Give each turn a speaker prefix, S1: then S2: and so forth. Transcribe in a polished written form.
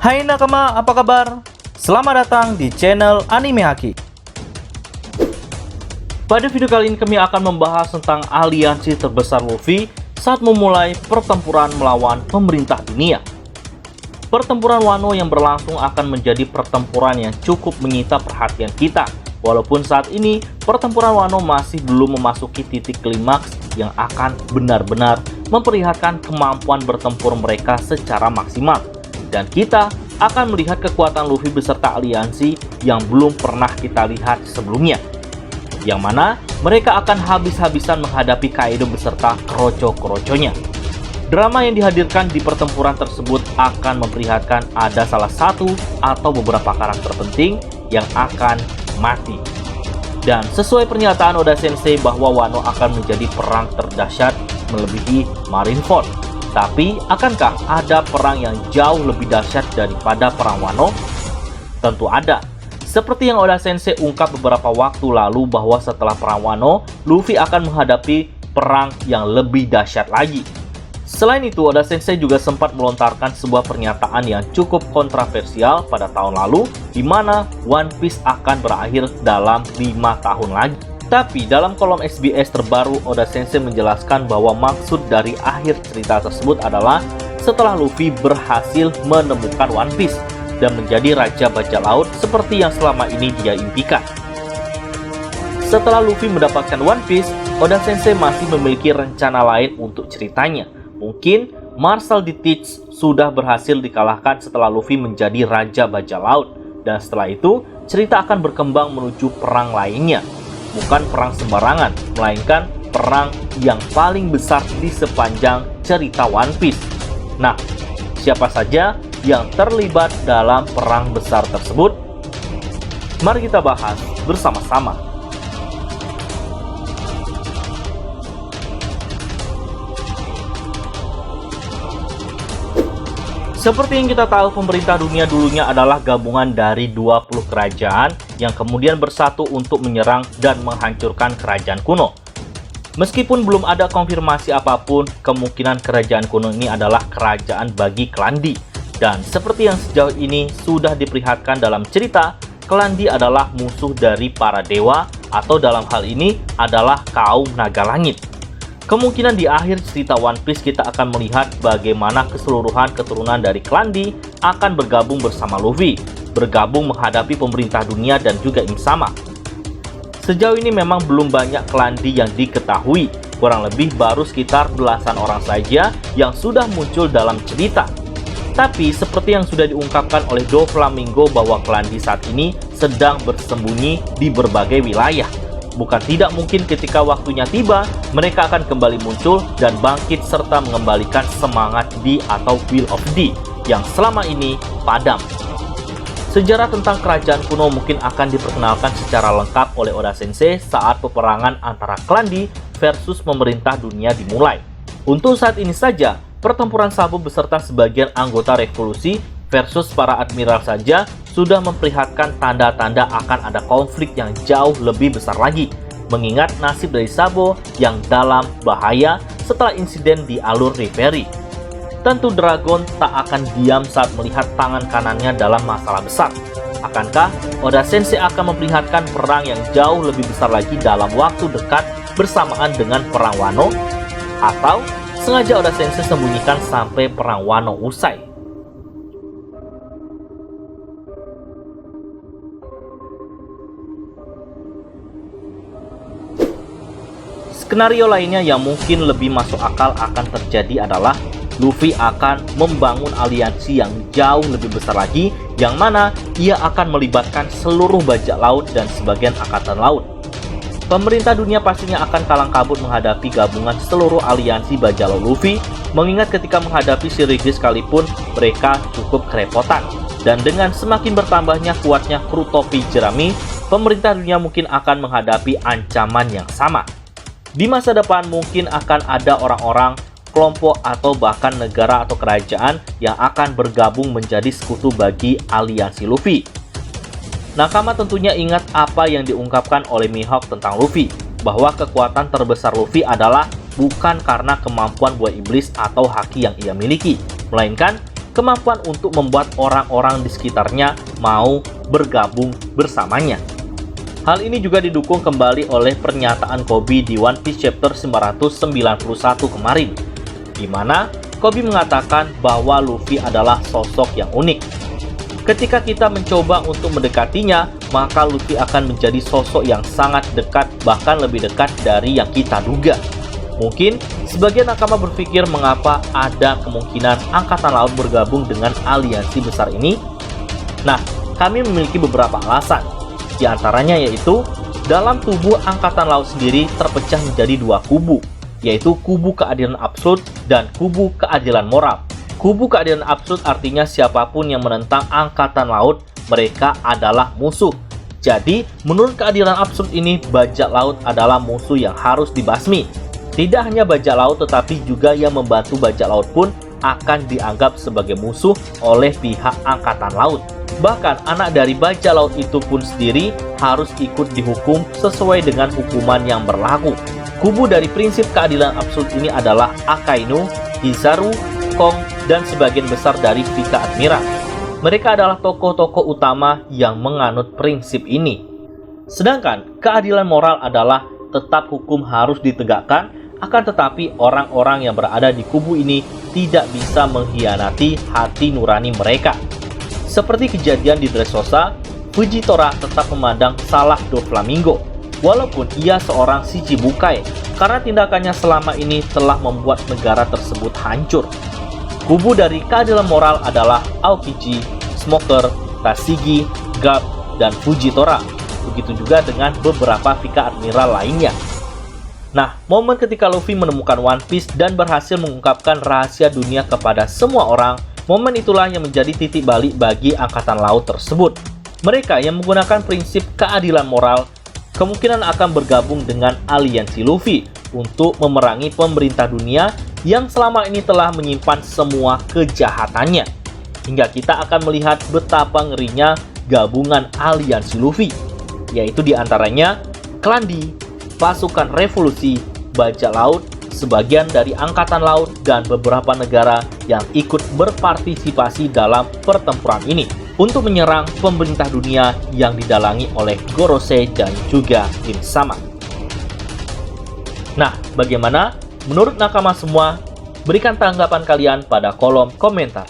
S1: Hai nakama, apa kabar? Selamat datang di channel Anime Haki. Pada video kali ini kami akan membahas tentang aliansi terbesar Luffy saat memulai pertempuran melawan pemerintah dunia. Pertempuran Wano yang berlangsung akan menjadi pertempuran yang cukup menyita perhatian kita. Walaupun saat ini pertempuran Wano masih belum memasuki titik klimaks yang akan benar-benar memperlihatkan kemampuan bertempur mereka secara maksimal. Dan kita akan melihat kekuatan Luffy beserta aliansi yang belum pernah kita lihat sebelumnya. Yang mana mereka akan habis-habisan menghadapi Kaido beserta kroco-kroconya. Drama yang dihadirkan di pertempuran tersebut akan memperlihatkan ada salah satu atau beberapa karakter penting yang akan mati. Dan sesuai pernyataan Oda Sensei bahwa Wano akan menjadi perang terdahsyat melebihi Marineford. Tapi, akankah ada perang yang jauh lebih dahsyat daripada perang Wano? Tentu ada. Seperti yang Oda Sensei ungkap beberapa waktu lalu bahwa setelah perang Wano, Luffy akan menghadapi perang yang lebih dahsyat lagi. Selain itu, Oda Sensei juga sempat melontarkan sebuah pernyataan yang cukup kontroversial pada tahun lalu, di mana One Piece akan berakhir dalam 5 tahun lagi. Tapi dalam kolom SBS terbaru, Oda Sensei menjelaskan bahwa maksud dari akhir cerita tersebut adalah setelah Luffy berhasil menemukan One Piece dan menjadi Raja Bajak Laut seperti yang selama ini dia impikan. Setelah Luffy mendapatkan One Piece, Oda Sensei masih memiliki rencana lain untuk ceritanya. Mungkin Marshal D. Teach sudah berhasil dikalahkan setelah Luffy menjadi Raja Bajak Laut. Dan setelah itu, cerita akan berkembang menuju perang lainnya. Bukan perang sembarangan, melainkan perang yang paling besar di sepanjang cerita One Piece. Nah, siapa saja yang terlibat dalam perang besar tersebut? Mari kita bahas bersama-sama. Seperti yang kita tahu, pemerintah dunia dulunya adalah gabungan dari 20 kerajaan yang kemudian bersatu untuk menyerang dan menghancurkan kerajaan kuno. Meskipun belum ada konfirmasi apapun, kemungkinan kerajaan kuno ini adalah kerajaan bagi Klandi. Dan seperti yang sejauh ini sudah diperlihatkan dalam cerita, Klandi adalah musuh dari para dewa atau dalam hal ini adalah kaum naga langit. Kemungkinan di akhir cerita One Piece kita akan melihat bagaimana keseluruhan keturunan dari Klandi akan bergabung bersama Luffy, bergabung menghadapi pemerintah dunia dan juga Im Sama. Sejauh ini memang belum banyak Klandi yang diketahui, kurang lebih baru sekitar belasan orang saja yang sudah muncul dalam cerita. Tapi seperti yang sudah diungkapkan oleh Doflamingo bahwa Klandi saat ini sedang bersembunyi di berbagai wilayah. Bukan tidak mungkin ketika waktunya tiba, mereka akan kembali muncul dan bangkit serta mengembalikan semangat D atau Will of D yang selama ini padam. Sejarah tentang kerajaan kuno mungkin akan diperkenalkan secara lengkap oleh Oda Sensei saat peperangan antara Klandi versus pemerintah dunia dimulai. Untuk saat ini saja, pertempuran Sabo beserta sebagian anggota revolusi versus para admiral saja sudah memperlihatkan tanda-tanda akan ada konflik yang jauh lebih besar lagi, mengingat nasib dari Sabo yang dalam bahaya setelah insiden di alur Reverie. Tentu Dragon tak akan diam saat melihat tangan kanannya dalam masalah besar. Akankah Oda Sensei akan memperlihatkan perang yang jauh lebih besar lagi dalam waktu dekat bersamaan dengan perang Wano? Atau sengaja Oda Sensei sembunyikan sampai perang Wano usai? Skenario lainnya yang mungkin lebih masuk akal akan terjadi adalah Luffy akan membangun aliansi yang jauh lebih besar lagi, yang mana ia akan melibatkan seluruh bajak laut dan sebagian angkatan laut. Pemerintah dunia pastinya akan kalang kabut menghadapi gabungan seluruh aliansi bajak laut Luffy, mengingat ketika menghadapi Shirigi sekalipun mereka cukup kerepotan. Dan dengan semakin bertambahnya kuatnya kru topi jerami, pemerintah dunia mungkin akan menghadapi ancaman yang sama. Di masa depan mungkin akan ada orang-orang, kelompok atau bahkan negara atau kerajaan yang akan bergabung menjadi sekutu bagi aliansi Luffy. Nakama tentunya ingat apa yang diungkapkan oleh Mihawk tentang Luffy, bahwa kekuatan terbesar Luffy adalah bukan karena kemampuan buah iblis atau haki yang ia miliki, melainkan kemampuan untuk membuat orang-orang di sekitarnya mau bergabung bersamanya. Hal ini juga didukung kembali oleh pernyataan Koby di One Piece Chapter 991 kemarin, di mana Koby mengatakan bahwa Luffy adalah sosok yang unik. Ketika kita mencoba untuk mendekatinya, maka Luffy akan menjadi sosok yang sangat dekat, bahkan lebih dekat dari yang kita duga. Mungkin sebagian nakama berpikir mengapa ada kemungkinan Angkatan Laut bergabung dengan aliansi besar ini. Nah, kami memiliki beberapa alasan. Di antaranya yaitu, dalam tubuh Angkatan Laut sendiri terpecah menjadi dua kubu, yaitu kubu keadilan absolut dan kubu keadilan moral. Kubu keadilan absolut artinya siapapun yang menentang Angkatan Laut, mereka adalah musuh. Jadi, menurut keadilan absolut ini, bajak laut adalah musuh yang harus dibasmi. Tidak hanya bajak laut, tetapi juga yang membantu bajak laut pun akan dianggap sebagai musuh oleh pihak Angkatan Laut. Bahkan anak dari bajak laut itu pun sendiri harus ikut dihukum sesuai dengan hukuman yang berlaku. Kubu dari prinsip keadilan absolut ini adalah Akainu, Kizaru, Kong, dan sebagian besar dari Pika Admiral. Mereka adalah tokoh-tokoh utama yang menganut prinsip ini. Sedangkan keadilan moral adalah tetap hukum harus ditegakkan, akan tetapi orang-orang yang berada di kubu ini tidak bisa mengkhianati hati nurani mereka. Seperti kejadian di Dressrosa, Fujitora tetap memandang salah Doflamingo, walaupun ia seorang Shichibukai, karena tindakannya selama ini telah membuat negara tersebut hancur. Kubu dari keadilan moral adalah Aokiji, Smoker, Tashigi, Garp, dan Fujitora. Begitu juga dengan beberapa Pika Admiral lainnya. Nah, momen ketika Luffy menemukan One Piece dan berhasil mengungkapkan rahasia dunia kepada semua orang, momen itulah yang menjadi titik balik bagi Angkatan Laut tersebut. Mereka yang menggunakan prinsip keadilan moral kemungkinan akan bergabung dengan aliansi Luffy untuk memerangi pemerintah dunia yang selama ini telah menyimpan semua kejahatannya. Hingga kita akan melihat betapa ngerinya gabungan aliansi Luffy, yaitu diantaranya Klan D, pasukan revolusi, bajak laut, sebagian dari Angkatan Laut, dan beberapa negara yang ikut berpartisipasi dalam pertempuran ini untuk menyerang pemerintah dunia yang didalangi oleh Gorosei dan juga Insama. Nah, bagaimana menurut nakama semua? Berikan tanggapan kalian pada kolom komentar.